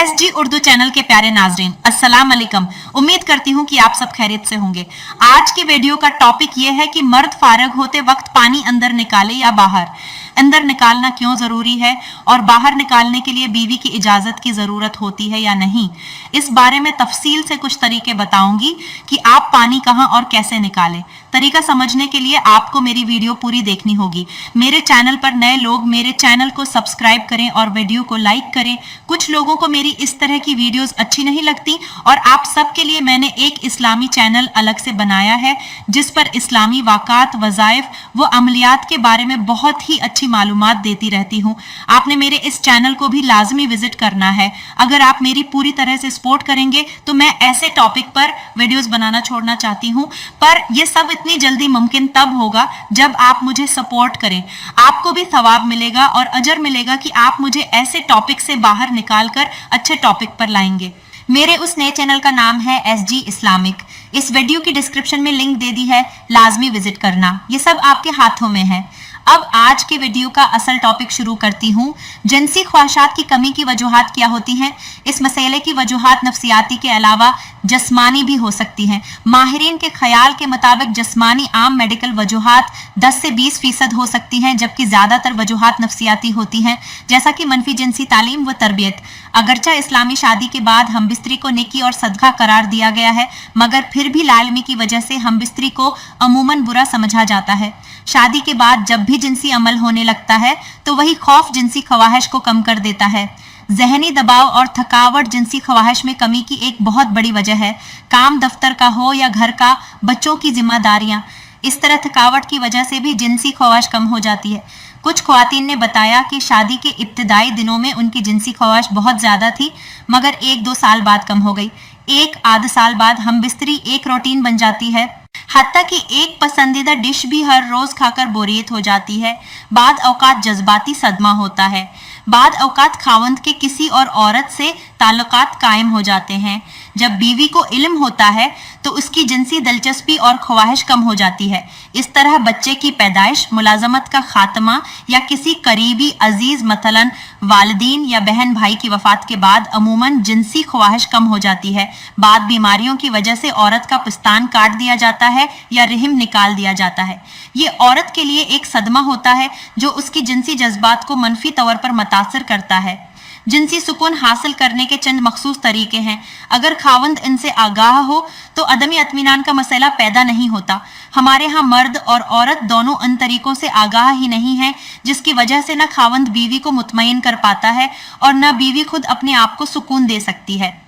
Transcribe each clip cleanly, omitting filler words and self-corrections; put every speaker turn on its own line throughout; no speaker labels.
SG Urdu channel के प्यारे नाजरीन, अस्सलाम अलैकुम। उम्मीद करती हूँ कि आप सब खैरियत से होंगे। आज की वीडियो का टॉपिक ये है कि मर्द फारग होते वक्त पानी अंदर निकाले या बाहर, अंदर निकालना क्यों जरूरी है और बाहर निकालने के लिए बीवी की इजाजत की जरूरत होती है या नहीं। इस बारे में तफसील से कुछ तरीके बताऊंगी कि आप पानी कहां और कैसे निकालें। तरीका समझने के लिए आपको मेरी वीडियो पूरी देखनी होगी। मेरे चैनल पर नए लोग मेरे चैनल को सब्सक्राइब करें और वीडियो को लाइक करें। कुछ लोगों को मेरी इस तरह की वीडियोस अच्छी नहीं लगती और आप सबके लिए मैंने एक इस्लामी चैनल अलग से बनाया है जिस पर इस्लामी वाक़ात, वज़ाइफ व अमलियात के बारे में बहुत ही अच्छी मालूमात देती रहती हूँ। आपने मेरे इस चैनल को भी लाजमी विजिट करना है। अगर आप मेरी पूरी तरह से सपोर्ट करेंगे तो मैं ऐसे टॉपिक पर वीडियोस बनाना छोड़ना चाहती हूँ, पर यह सब इतनी जल्दी मुमकिन तब होगा जब आप मुझे सपोर्ट करें। आपको भी सवाब मिलेगा और अजर मिलेगा कि आप मुझे ऐसे टॉपिक से बाहर निकालकर अच्छे टॉपिक पर लाएंगे। मेरे उस नए चैनल का नाम है SG इस्लामिक। इस वीडियो की डिस्क्रिप्शन में लिंक दे दी है, लाजमी विजिट करना। ये सब आपके हाथों में है। अब आज के वीडियो का असल टॉपिक शुरू करती हूँ। जिनसी ख्वाहिशात की कमी की वजूहात क्या होती हैं? इस मसले की वजूहात नफ्सियाती के अलावा जस्मानी भी हो सकती हैं। माहिरीन के ख्याल के मुताबिक जस्मानी आम मेडिकल वजूहात 10 से 20% हो सकती हैं, जबकि ज़्यादातर वजूहात नफ्सियाती होती हैं, जैसा कि मनफी जिनसी तालीम व तरबियत। अगरचा इस्लामी शादी के बाद हम बिस्तरी को नेकी और सदका करार दिया गया है, मगर फिर भी लाइल्मी की वजह से हम बिस्तरी को अमूमन बुरा समझा जाता है। शादी के बाद जब भी जिनसी अमल होने लगता है तो वही खौफ जिनसी ख्वाहिश को कम कर देता है। जहनी दबाव और थकावट जिनसी ख्वाहिश में कमी की एक बहुत बड़ी वजह है। काम दफ्तर का हो या घर का, बच्चों की जिम्मेदारियां, इस तरह थकावट की वजह से भी जिनसी ख्वाहिश कम हो जाती है। कुछ ख्वातीन ने बताया कि शादी के इब्तिदाई दिनों में उनकी जिनसी ख्वाहिश बहुत ज़्यादा थी, मगर 1-2 साल बाद कम हो गई। 1 साल बाद हम बिस्तरी एक रूटीन बन जाती है, हत्ता कि एक पसंदीदा डिश भी हर रोज खाकर बोरियत हो जाती है। बाद औकात जज्बाती सदमा होता है। बाद औकात खावंद के किसी और औरत से ताल्लुकात कायम हो जाते हैं। जब बीवी को इल्म होता है तो उसकी जिनसी दिलचस्पी और ख्वाहिश कम हो जाती है। इस तरह बच्चे की पैदाइश, मुलाजमत का खात्मा या किसी करीबी अजीज मसलन वालिदीन या बहन भाई की वफात के बाद अमूमन जिनसी ख्वाहिश कम हो जाती है। बाद बीमारियों की वजह से औरत का पिस्तान काट दिया जाता है या रहम निकाल दिया जाता है। ये औरत के लिए एक सदमा होता है जो उसकी जिनसी जज्बात को मनफी तौर पर मुतासर करता है। जिनसी सुकून हासिल करने के चंद मखसूस तरीके हैं। अगर खावंद इनसे आगाह हो तो अदमी इत्मीनान का मसला पैदा नहीं होता। हमारे यहाँ मर्द और औरत दोनों इन तरीकों से आगाह ही नहीं है, जिसकी वजह से न खावंद बीवी को मुतमईन कर पाता है और न बीवी खुद अपने आप को सुकून दे सकती है।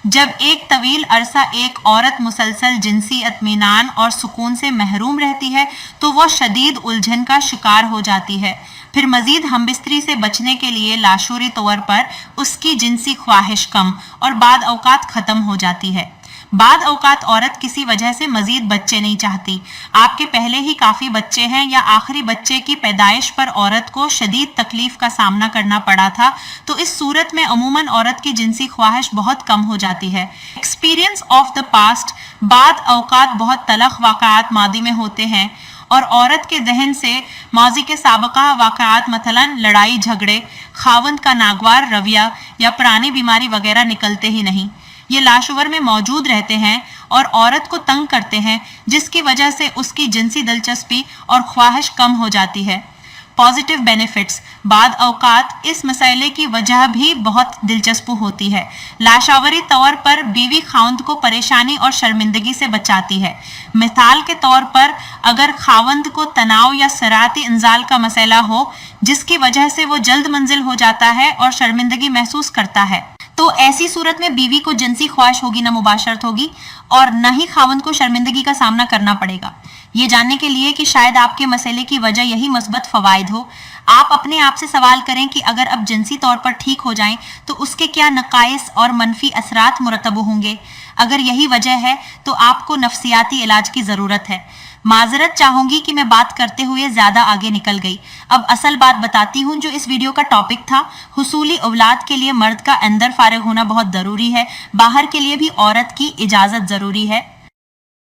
जब एक तवील अरसा एक औरत मुसलसल जिनसी इत्मीनान और सुकून से महरूम रहती है तो वह शदीद उलझन का शिकार हो जाती है। फिर मजीद हमबिस्तरी से बचने के लिए लाशूरी तौर पर उसकी जिनसी ख्वाहिश कम और बाद औकात ख़त्म हो जाती है। बाद औकात औरत किसी वजह से मजीद बच्चे नहीं चाहती। आपके पहले ही काफ़ी बच्चे हैं या आखिरी बच्चे की पैदाइश पर औरत को शदीद तकलीफ का सामना करना पड़ा था, तो इस सूरत में अमूमन औरत की जिनसी ख्वाहिश बहुत कम हो जाती है। एक्सपीरियंस ऑफ द पास्ट, बाद औकात बहुत तलख वाक़ात मादी में होते हैं और औरत के जहन से माजी के साबका वाक़ात मसलन लड़ाई झगड़े, खावंद का नागवार रवैया या पुरानी बीमारी वगैरह निकलते ही नहीं। ये लाशवर में मौजूद रहते हैं और औरत को तंग करते हैं, जिसकी वजह से उसकी जिनसी दिलचस्पी और ख्वाहिश कम हो जाती है। पॉजिटिव बेनिफिट्स, बाद औकात इस मसले की वजह भी बहुत दिलचस्प होती है। लाशावरी तौर पर बीवी खावंद को परेशानी और शर्मिंदगी से बचाती है। मिसाल के तौर पर अगर खावंद को तनाव या सराती इंजाल का मसला हो, जिसकी वजह से वो जल्द मंजिल हो जाता है और शर्मिंदगी महसूस करता है, तो ऐसी सूरत में बीवी को जिनसी ख्वाहिश होगी, न मुबाशरत होगी और न ही खावंद को शर्मिंदगी का सामना करना पड़ेगा। ये जानने के लिए कि शायद आपके मसले की वजह यही मस्बत फ़वाइद हो, आप अपने आप से सवाल करें कि अगर अब जिनसी तौर पर ठीक हो जाएं तो उसके क्या नकाइस और मनफी असरात मुरतब होंगे। अगर यही वजह है तो आपको नफ्सियाती इलाज की ज़रूरत है। माजरत चाहूंगी कि मैं बात करते हुए ज़्यादा आगे निकल गई। अब असल बात बताती हूँ जो इस वीडियो का टॉपिक था। हुसूली औलाद के लिए मर्द का अंदर फारिग होना बहुत ज़रूरी है, बाहर के लिए भी औरत की इजाज़त ज़रूरी है।